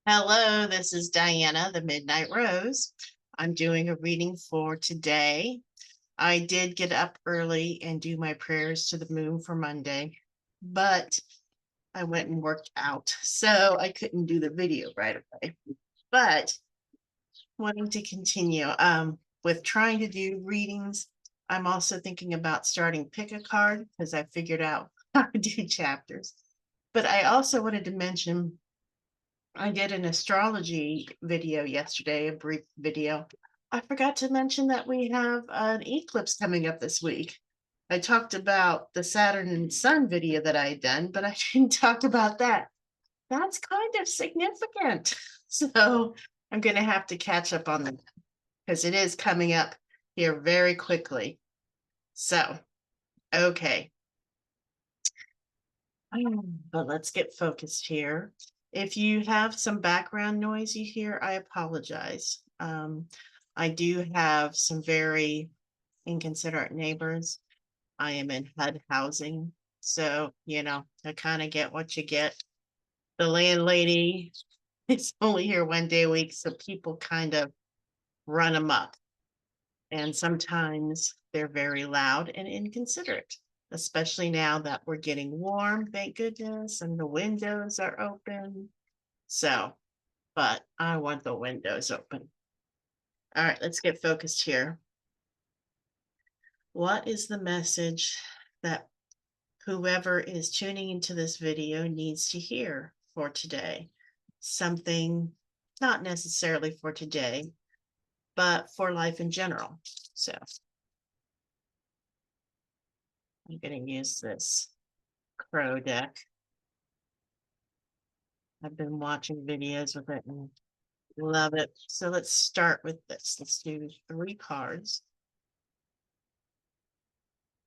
Hello, this is Diana, the Midnight Rose. I'm doing a reading for today. I did get up early and do my prayers to the moon for Monday, but I went and worked out, so I couldn't do the video right away. But wanting to continue with trying to do readings, I'm also thinking about starting pick a card because I figured out how to do chapters. But I also wanted to mention I did an astrology video yesterday, a brief video. I forgot to mention that we have an eclipse coming up this week. I talked about the Saturn and Sun video that I had done, but I didn't talk about that. That's kind of significant. So I'm going to have to catch up on that because it is coming up here very quickly. So, okay. But let's get focused here. If you have some background noise you hear, I apologize. I do have some very inconsiderate neighbors. I am in HUD housing, so I kind of get what you get. The landlady is only here one day a week, so people kind of run amok. And sometimes they're very loud and inconsiderate, especially now that we're getting warm, thank goodness, and the windows are open. So, but I want the windows open. All right, let's get focused here. What is the message that whoever is tuning into this video needs to hear for today? Something not necessarily for today, but for life in general. So I'm going to use this crow deck. I've been watching videos with it and love it. So let's start with this. Let's do 3 cards.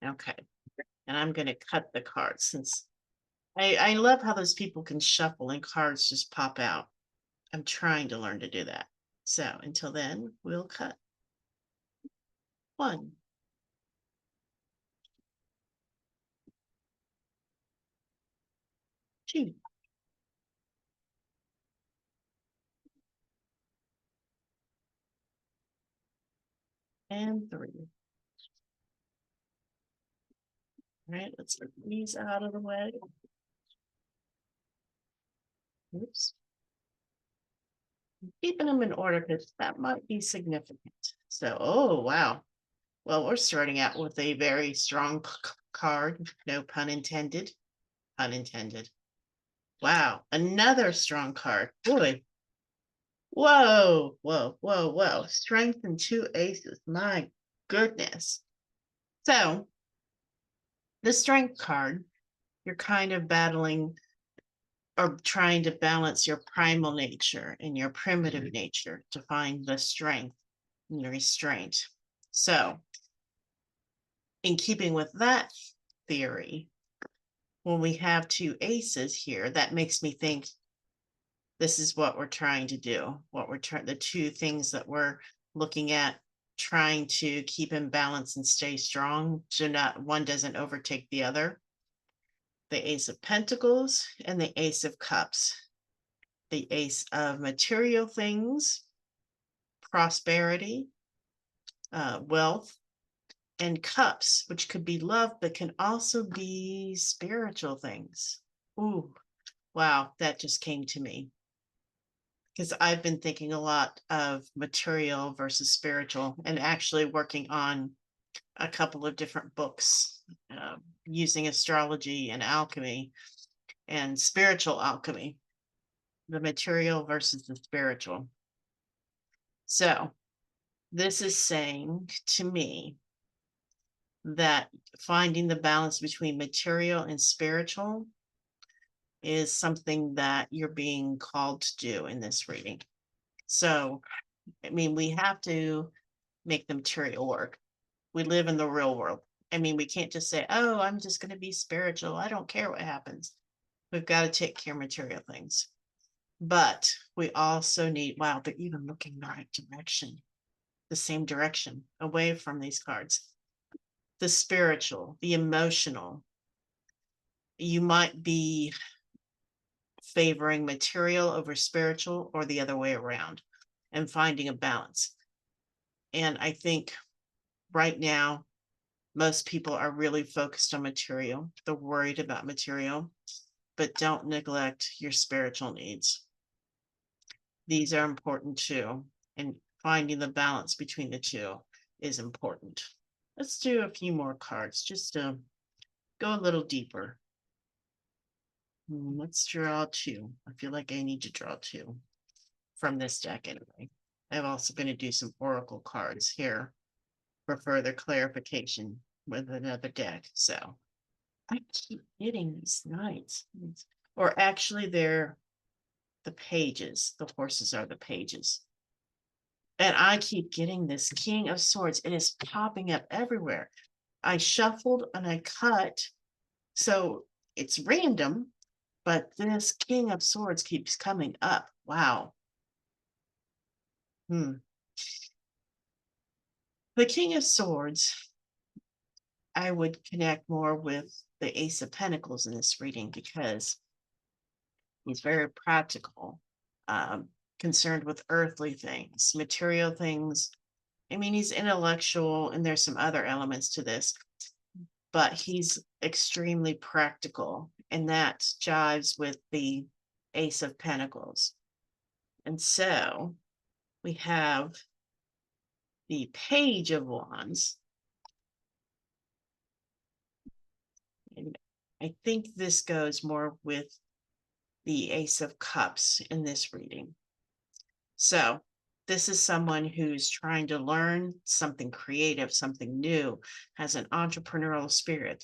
Okay. And I'm going to cut the cards since I love how those people can shuffle and cards just pop out. I'm trying to learn to do that. So until then, we'll cut. 1, 2, and 3. All right, let's get these out of the way. Oops. I'm keeping them in order because that might be significant. So, oh, wow. Well, we're starting out with a very strong card. No pun intended. Pun intended. Wow. Another strong card. Boy. Whoa, whoa, whoa, whoa. Strength and 2 aces. My goodness. So, the strength card, you're kind of battling or trying to balance your primal nature and your primitive nature to find the strength and the restraint. So, in keeping with that theory, when we have 2 aces here, that makes me think this is what we're trying to do. What we're trying, the 2 things that we're looking at, trying to keep in balance and stay strong so not one doesn't overtake the other. The Ace of Pentacles and the Ace of Cups. The Ace of material things, prosperity, wealth, and cups, which could be love, but can also be spiritual things. Ooh, wow, that just came to me. Because I've been thinking a lot of material versus spiritual and actually working on a couple of different books using astrology and alchemy and spiritual alchemy, the material versus the spiritual. So this is saying to me that finding the balance between material and spiritual is something that you're being called to do in this reading. So, I mean, we have to make the material work. We live in the real world. I mean, we can't just say, oh, I'm just going to be spiritual. I don't care what happens. We've got to take care of material things. But we also need, wow, they're even looking in the right direction, the same direction, away from these cards. The spiritual, the emotional. You might be favoring material over spiritual or the other way around, and finding a balance. And I think right now, most people are really focused on material. They're worried about material, but don't neglect your spiritual needs. These are important too. And finding the balance between the two is important. Let's do a few more cards just to go a little deeper. Let's draw two. I feel like I need to draw two from this deck anyway. I'm also going to do some oracle cards here for further clarification with another deck. So I keep getting these knights, or actually they're the pages. The horses are the pages. And I keep getting this King of Swords. It is popping up everywhere. I shuffled and I cut. So it's random, but this King of Swords keeps coming up. Wow. The King of Swords, I would connect more with the Ace of Pentacles in this reading because he's very practical, concerned with earthly things, material things. I mean, he's intellectual, and there's some other elements to this, but he's extremely practical, and that jives with the Ace of Pentacles. And so we have the Page of Wands. And I think this goes more with the Ace of Cups in this reading. So this is someone who's trying to learn something creative, something new, has an entrepreneurial spirit.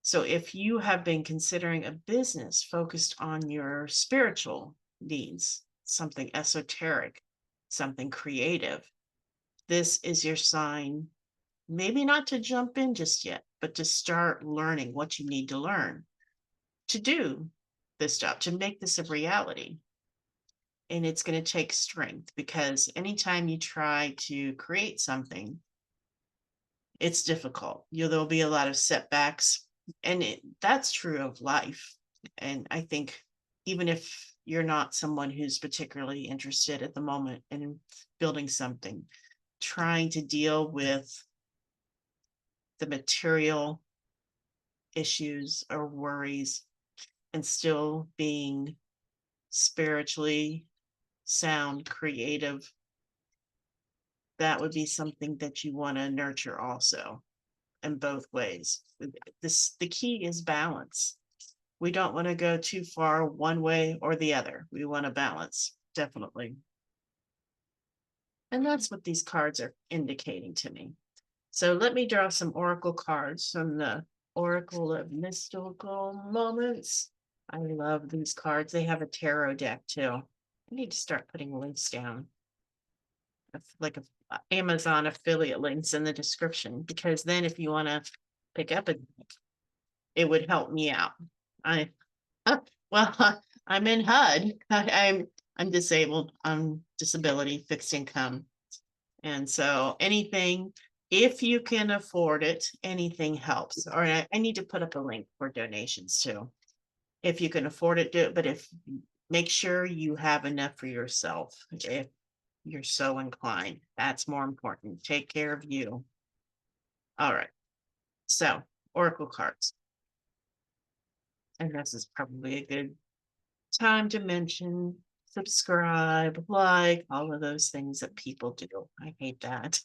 So if you have been considering a business focused on your spiritual needs, something esoteric, something creative, this is your sign, maybe not to jump in just yet, but to start learning what you need to learn to do this job, to make this a reality. And it's going to take strength, because anytime you try to create something, it's difficult. There'll be a lot of setbacks, and that's true of life. And I think even if you're not someone who's particularly interested at the moment in building something, trying to deal with the material issues or worries and still being spiritually sound, creative, that would be something that you want to nurture also in both ways. The key is balance. We don't want to go too far one way or the other. We want to balance, definitely. And that's what these cards are indicating to me. So let me draw some oracle cards from the Oracle of Mystical Moments. I love these cards. They have a tarot deck too. I need to start putting links down, like Amazon affiliate links in the description, because then if you want to pick up it would help me out. Well, I'm in HUD. I'm disabled. I'm disability, fixed income. And so anything, if you can afford it, anything helps. Or I need to put up a link for donations too. If you can afford it, do it. But make sure you have enough for yourself if you're so inclined. That's more important. Take care of you. All right. So, oracle cards. And this is probably a good time to mention subscribe, like, all of those things that people do. I hate that.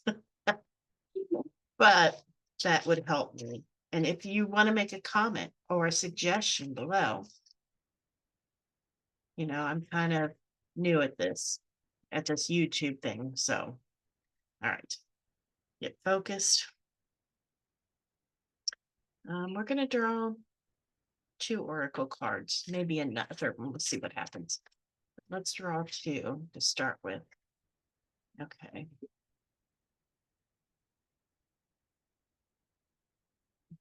But that would help me. And if you want to make a comment or a suggestion below, I'm kind of new at this YouTube thing. So, all right, get focused. We're going to draw 2 oracle cards, maybe another one. Let's see what happens. Let's draw 2 to start with. Okay.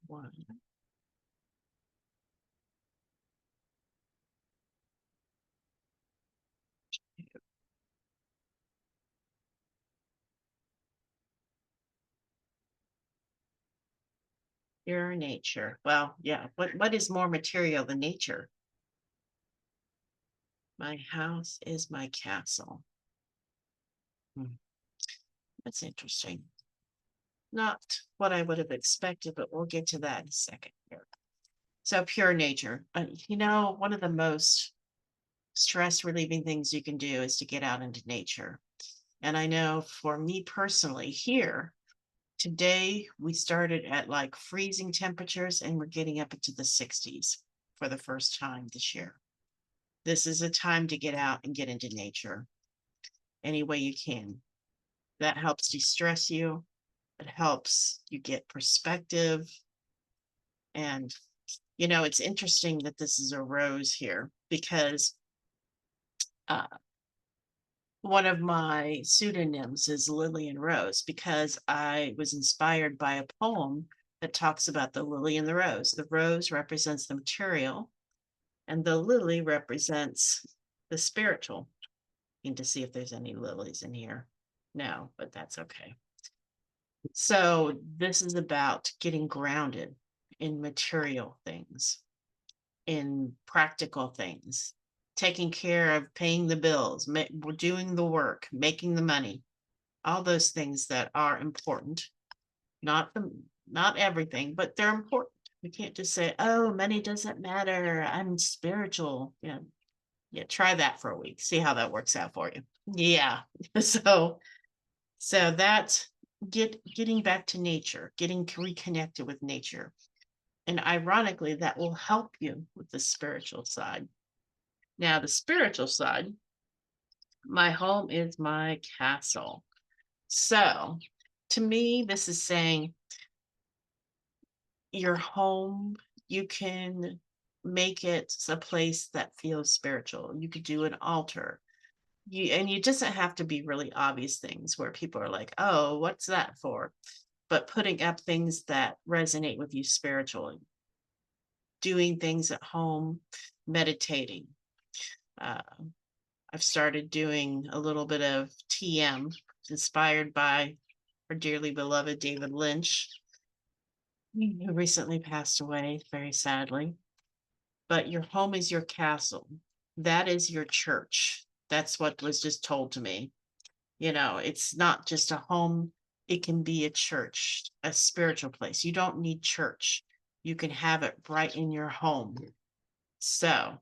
1. Your nature. Well, yeah. What is more material than nature? My house is my castle. That's interesting. Not what I would have expected, but we'll get to that in a second here. So pure nature. One of the most stress relieving things you can do is to get out into nature. And I know for me personally here, today we started at like freezing temperatures and we're getting up into the 60s for the first time this year. This is a time to get out and get into nature any way you can. That helps de-stress you. It helps you get perspective. And, it's interesting that this is a rose here because uh, one of my pseudonyms is Lillian Rose because I was inspired by a poem that talks about the lily and the rose. The rose represents the material, and the lily represents the spiritual. Need to see if there's any lilies in here. No, but that's okay. So this is about getting grounded in material things, in practical things, taking care of paying the bills, doing the work, making the money, all those things that are important. Not everything, but they're important. We can't just say, "Oh, money doesn't matter. I'm spiritual." Yeah, try that for a week. See how that works out for you. Yeah. So that's getting back to nature, getting reconnected with nature. And ironically, that will help you with the spiritual side. Now, the spiritual side, my home is my castle. So, to me, this is saying your home, you can make it a place that feels spiritual. You could do an altar. You doesn't have to be really obvious things where people are like, "Oh, what's that for?" But putting up things that resonate with you spiritually, doing things at home, meditating. Uh, I've started doing a little bit of TM, inspired by our dearly beloved David Lynch, who recently passed away, very sadly. But your home is your castle. That is your church. That's what was just told to me. It's not just a home, it can be a church, a spiritual place. You don't need church. You can have it right in your home. So,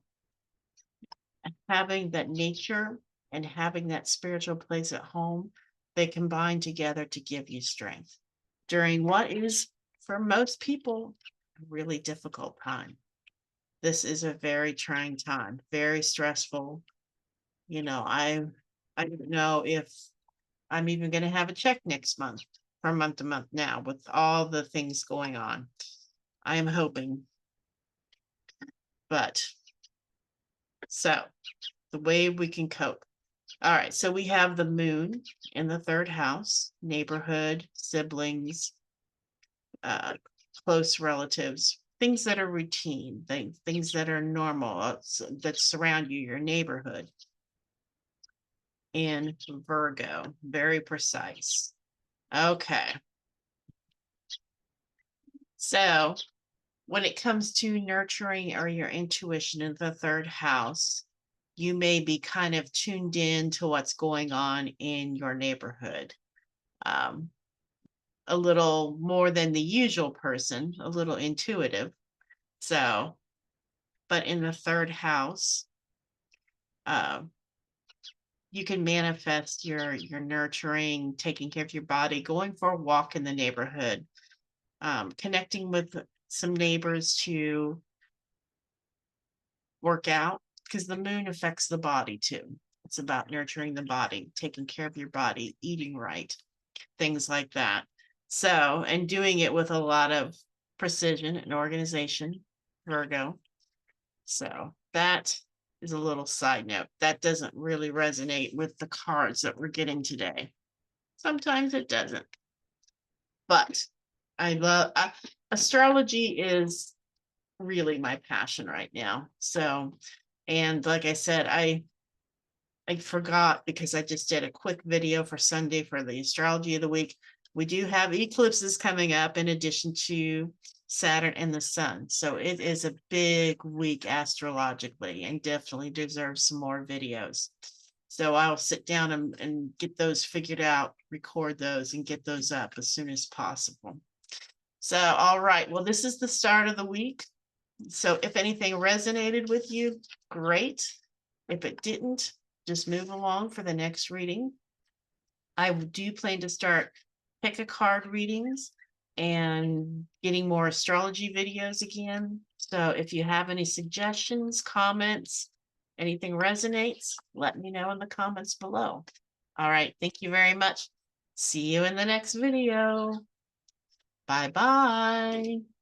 having that nature and having that spiritual place at home, they combine together to give you strength during what is, for most people, a really difficult time. This is a very trying time, very stressful. I don't know if I'm even going to have a check next month, from month to month now, with all the things going on. I am hoping. But so the way we can cope. All right, so we have the moon in the third house, neighborhood, siblings, uh, close relatives, things that are routine, things that are normal, that surround you, your neighborhood. And Virgo, very precise. Okay. So when it comes to nurturing or your intuition in the third house, you may be kind of tuned in to what's going on in your neighborhood. A little more than the usual person, a little intuitive. So, but in the third house, uh, you can manifest your nurturing, taking care of your body, going for a walk in the neighborhood, connecting with some neighbors to work out because the moon affects the body too. It's about nurturing the body, taking care of your body, eating right, things like that. So, and doing it with a lot of precision and organization, Virgo. So, that is a little side note. That doesn't really resonate with the cards that we're getting today. Sometimes it doesn't. But I love astrology is really my passion right now. So, and like I said, I forgot because I just did a quick video for Sunday for the astrology of the week. We do have eclipses coming up in addition to Saturn and the Sun. So it is a big week astrologically and definitely deserves some more videos. So I'll sit down and get those figured out, record those, and get those up as soon as possible. So, all right. Well, this is the start of the week. So if anything resonated with you, great. If it didn't, just move along for the next reading. I do plan to start pick a card readings and getting more astrology videos again. So if you have any suggestions, comments, anything resonates, let me know in the comments below. All right. Thank you very much. See you in the next video. Bye-bye.